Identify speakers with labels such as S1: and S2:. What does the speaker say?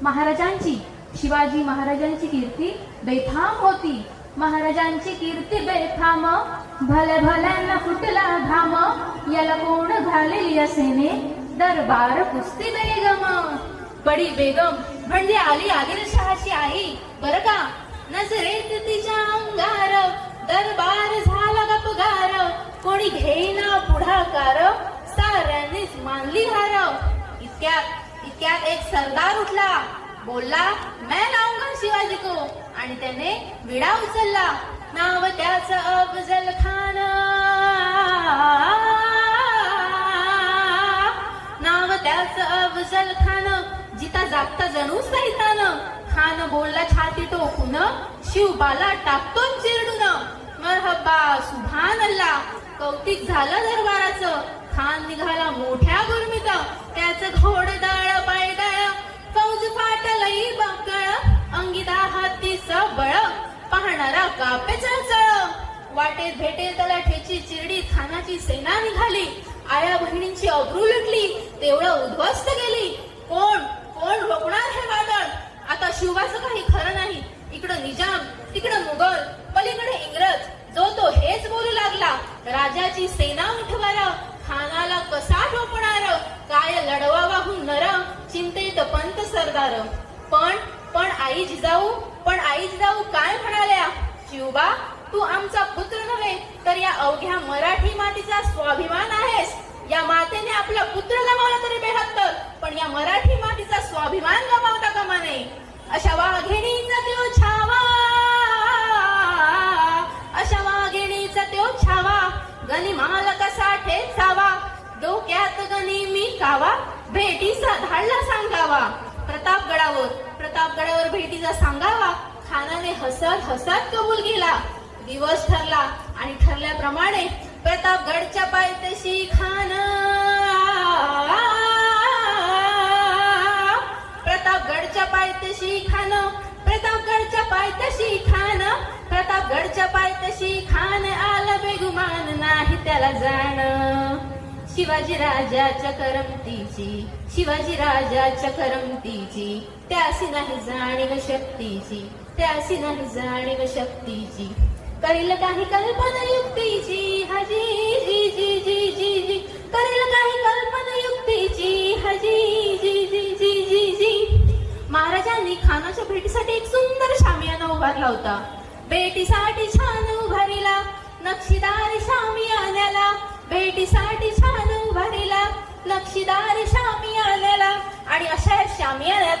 S1: महाराजांची, शिवाजी महाराजांची कीर्ती बेथाम होती. महाराजांची कीर्ती बेथाम, भले भल्यांना फुटला घाम. याला कोण घालेली असेने, दरबार कुस्ती बेगम. बडी बेगम म्हणजे आली आदिलशहाची आई बर का. नजरेत तिच्या अंगार, दरबार झाला गपगार. कोणी घेईना पुढाकार, साऱ्यांनीच मानली हार. इतक्यात एक सरदार उठला, बोलला मैं लाऊंगा शिवाजी को. आणि त्याने विडा उचलला. नाव त्याचं अफजल खान. नाव त्याचं अफजल खान. जिता जागता जणू सैतान. खान बोलला छाती टोकून, शिवबाला टाकतो चिरडून. मरहबा सुभान अल्लाह. कौतिक झालं दरबाराचं. खान निघाला मोठ्या गुरमीत. त्याचं घोडदळ पायदळ, फौज फाटलई बकळ. अंगिता हाती सबळ, पाहणारा कापे चळचळ. वाटेत भेटेल त्याला ठेची चिरडी, खानाची सेना निघाली. आया बहिणींची अब्रू लुटली, तेवढं उद्ध्वस्त गेली. कोण रोखणार हे वादळ. आता शिवाचं काही खरं नाही. इकडं निजाम, तिकडं मुघल, पलीकडे इंग्रज. जो तो हेच बोलू लागला. राजाची सेना उठवार, खानाला कसा ठोपणार. काय लढवावाहून नर, चिंतेत पंत सरदार. पण आई जिजाऊ काय म्हणाल्या. शिवबा तू आमचा पुत्र नव्हे, तर या अवघ्या मराठी मातीचा स्वाभिमान आहेस. या मातेने आपला पुत्र गमावला तरी बेहत्तर, पण या मराठी मातीचा स्वाभिमान गमावता कामा नये. अशा वाघिणीचा त्यो छावा, अशा वाघिणीचा त्यो छावा. गनिमाल कसा ठेचावा, डोक्यात गणी मी कावा. भेटीचा धाडला सांगावा. प्रतापगडावर भेटीचा सांगावा. खानाने हसत कबूल केला. दिवस ठरला आणि ठरल्याप्रमाणे प्रतापगडच्या पायथ्याशी खान. प्रतापगडच्या पायथ्याशी खान. प्रतापगडच्या पायथ्याशी खान. प्रतापगडच्या पायथ्याशी खान. आला बेगुमान नाही त्याला जाण. शिवाजी राजाच्या करमतीची, शिवाजी राजाच्या करमतीची. त्यासी नाही जाणीव शक्तीची, त्यासी नाही जाणीव शक्तीची. करील काही कल्पना युक्तीची, हाजी जी जी जी जी जी. करील काही कल्पना युक्तीची, हाजी जी जी जी जी जी. महाराजांनी खानाच्या भेटीसाठी एक सुंदर शामियाना उभारला होता. भेटीसाठी छान उभारिला नक्षीदार शामियान्याला. भेटीसाठी छान उभारिला नक्षीदार शामियान्याला. आणि अशा शामियान्यात